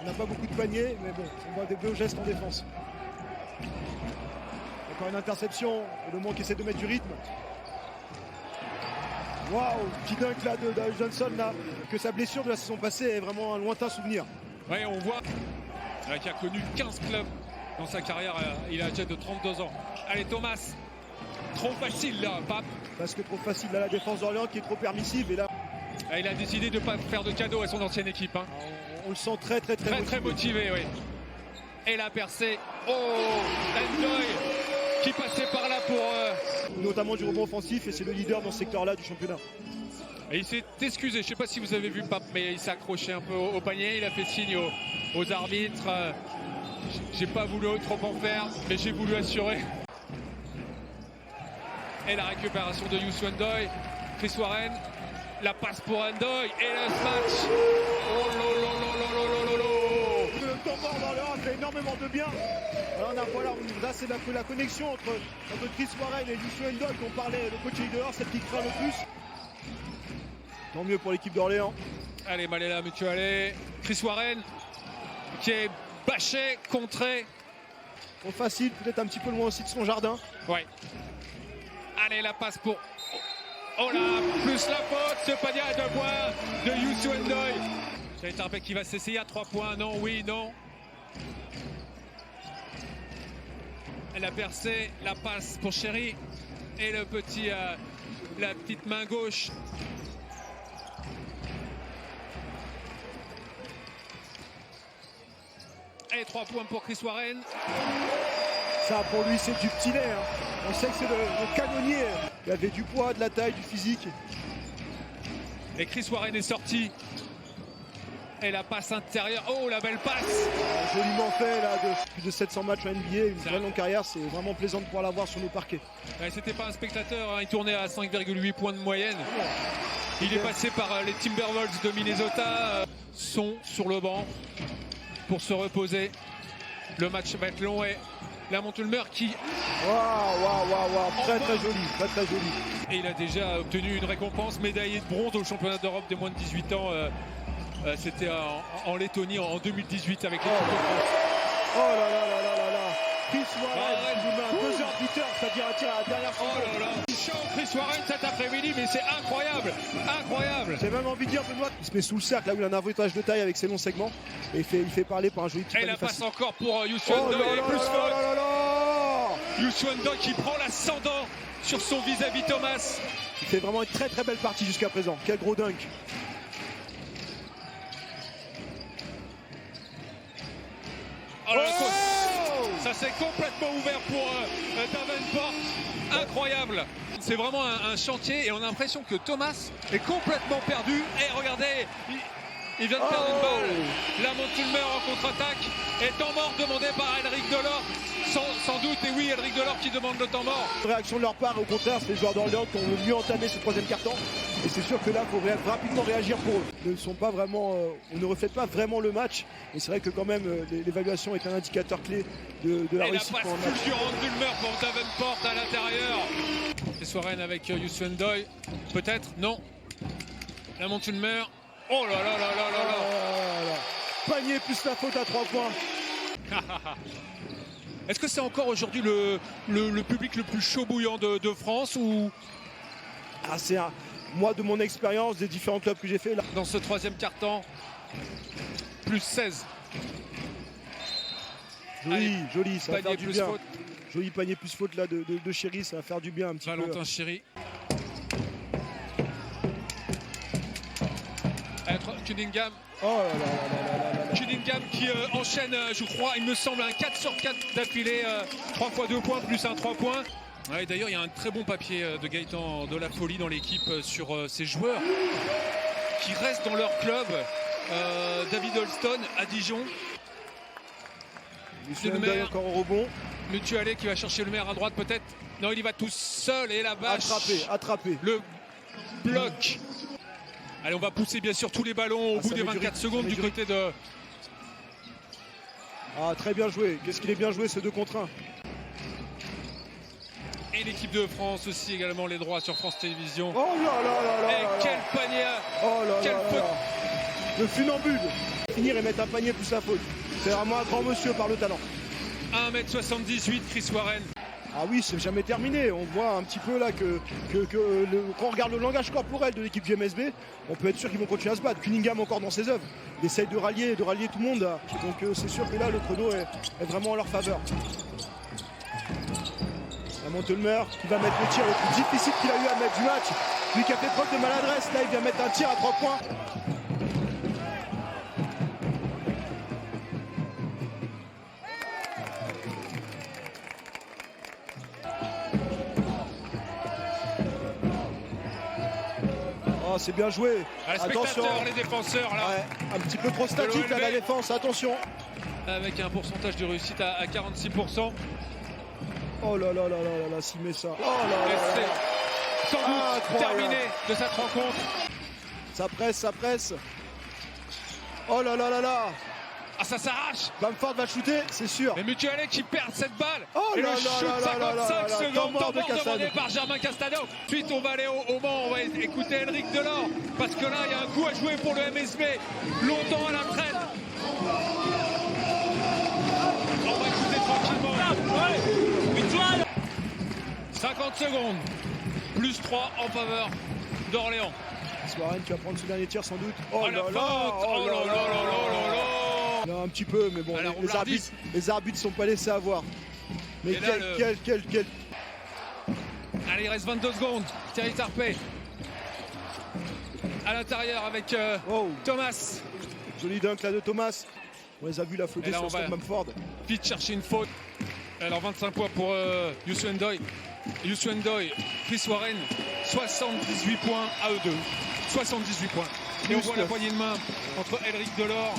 On n'a pas beaucoup de paniers, mais bon, on voit des beaux gestes en défense. Encore une interception, et le Mans qui essaie de mettre du rythme. Waouh, petit dunk là de Johnson là, que sa blessure de la saison passée est vraiment un lointain souvenir. Oui, on voit qui a connu 15 clubs dans sa carrière, il a déjà de 32 ans. Allez Thomas, trop facile là, Pape. Parce que trop facile là la défense d'Orléans qui est trop permissive et là. Il a décidé de ne pas faire de cadeau à son ancienne équipe. Hein. On le sent très motivé, oui. Et la percée. Oh, Endoy qui passait par là pour... Notamment du rebond offensif et c'est le leader dans ce secteur-là du championnat. Et il s'est excusé, je ne sais pas si vous avez vu Pape, mais il s'est accroché un peu au panier, il a fait signe aux arbitres. J'ai pas voulu trop en faire, mais j'ai voulu assurer. Et la récupération de Youssou N'Doye, Chris Warren, la passe pour N'Doye et le match. Oh lolo. Le temps mort dans l'heure fait énormément de bien. Là, c'est la connexion entre Chris Warren et Youssou N'Doye dont parlait le coach leader, celle qui craint le plus. Tant mieux pour l'équipe d'Orléans. Allez, Malela Mutualé, Chris Warren qui est bâché, contré. Trop facile, peut-être un petit peu loin aussi de son jardin. Ouais. Allez, la passe pour... Oh là, plus la faute, ce panier à 2 points de Youssou N'Doye. C'est un mec qui va s'essayer à 3 points. Non, oui, non. Elle a percé, la passe pour Chéri. Et le petit, la petite main gauche. Et 3 points pour Chris Warren. Ça, pour lui, c'est du petit lait. Hein. On sait que c'est le canonnier. Il avait du poids, de la taille, du physique. Et Chris Warren est sorti. Et la passe intérieure. Oh, la belle passe. Joliment fait, là, de plus de 700 matchs en NBA. Une très longue carrière. C'est vraiment plaisant de pouvoir l'avoir sur nos parquets. Ouais, c'était pas un spectateur. Hein. Il tournait à 5,8 points de moyenne. Il est passé par les Timberwolves de Minnesota. Sont sur le banc pour se reposer. Le match va être long et la Montulmer qui... Waouh, très joli. Et il a déjà obtenu une récompense, médaillé de bronze au championnat d'Europe des moins de 18 ans. C'était en Lettonie en 2018 avec l'équipe de France. Oh là. Chris Warren nous met un buzzer beater, c'est-à-dire un tir à la dernière seconde. Oh là là. Il chante Chris Warren cet après-midi, mais c'est incroyable. J'ai même envie de dire, Benoît, il se met sous le cercle, là où il a un avantage de taille avec ses longs segments. Et il fait parler par un joli petit. Et la passe encore pour Youssou N'Doye et plus faute. Youssou N'Doye qui prend l'ascendant sur son vis-à-vis Thomas. Il fait vraiment une très belle partie jusqu'à présent. Quel gros dunk. Oh là, ça s'est complètement ouvert pour Davenport. Incroyable. C'est vraiment un chantier et on a l'impression que Thomas est complètement perdu. Et regardez, il vient de perdre une balle. La Montulmer en contre-attaque. Et temps mort demandé par Elric Delors. Sans doute, et oui, Elric Delors qui demande le temps mort. Réaction de leur part, au contraire, c'est les joueurs d'Orléans qui ont le mieux entamé ce troisième quart-temps. Et c'est sûr que là, il faut rapidement réagir pour eux. Ils ne sont pas vraiment, on ne reflète pas vraiment le match. Et c'est vrai que quand même, l'évaluation est un indicateur clé de la réussite. Et la passe fulgurante d'Ulmer pour Davenport à l'intérieur. Et Warren avec Youssou N'Doye. Peut-être, non. La Montulmer. Oh là là. Panier plus la faute à 3 points. Est-ce que c'est encore aujourd'hui le public le plus chaud bouillant de France ou... Moi, de mon expérience, des différents clubs que j'ai fait là. Dans ce troisième quart-temps, plus 16. Joli, ça va faire du bien. Faute. Joli panier plus faute là de Chéri, ça va faire du bien un petit peu. Valentin Chéri. Cunningham. Oh là. Cunningham qui enchaîne, je crois, il me semble, un 4 sur 4 d'affilée. 3 fois 2 points plus un 3 points. Ouais, d'ailleurs, il y a un très bon papier de Gaëtan de la Folie dans l'équipe sur ces joueurs qui restent dans leur club. David Holston à Dijon. N'Doye encore au rebond. Mutualé qui va chercher le maire à droite peut-être. Non, il y va tout seul et la bâche. Attrapé. Le bloc. Allez, on va pousser bien sûr tous les ballons au bout des 24 secondes du côté de... Très bien joué. Qu'est-ce qu'il est bien joué ce 2 contre 1. Et l'équipe de France aussi également les droits sur France Télévisions. Oh là là. Et quel panier. Oh là quelle là faute. Le funambule. finir et mettre un panier plus la faute. C'est vraiment un grand monsieur par le talent. 1m78, Chris Warren. Ah oui, c'est jamais terminé. On voit un petit peu là quand on regarde le langage corporel de l'équipe du MSB, on peut être sûr qu'ils vont continuer à se battre. Cunningham encore dans ses œuvres. Il essaye de rallier tout le monde. Donc c'est sûr que là, le chrono est vraiment en leur faveur. Montelmer qui va mettre le tir le plus difficile qu'il a eu à mettre du match. Lui qui a fait preuve de maladresse, là il vient mettre un tir à 3 points. Oh, c'est bien joué. Attention, les défenseurs là. Ouais, un petit peu trop statique là, la défense, attention. Avec un pourcentage de réussite à 46%. Oh là là là là là, s'il met ça. Oh là là. Sans doute terminé de cette rencontre. Ça presse, ça presse. Oh là là là là. Ah, ça s'arrache. Bamford va shooter, c'est sûr. Mais Mutualé qui perd cette balle. Oh et là le là shoot là là là 55 là secondes. Temps mort demandé par Germain Castano. Ensuite, on va aller au Mans. On va écouter Henrik Delors. Parce que là, il y a un coup à jouer pour le MSB. Longtemps à la traîne. On va écouter tranquillement. 50 secondes. Plus 3 en faveur d'Orléans. Warren qui va prendre ce dernier tir sans doute. Oh là là. Oh là là là là là. Là, un petit peu, mais bon, alors, les arbitres ne sont pas laissés avoir. Mais quel. Allez, il reste 22 secondes. Thierry Tarpey à l'intérieur avec Thomas. Joli dunk là de Thomas. On les a vus la flotter sur Steph Bamford. Vite chercher une faute. Alors 25 points pour Youssou N'Doye. Youssou N'Doye, Chris Warren, 78 points à eux deux. 78 points. Et on voit la poignée de main entre Henrik Delors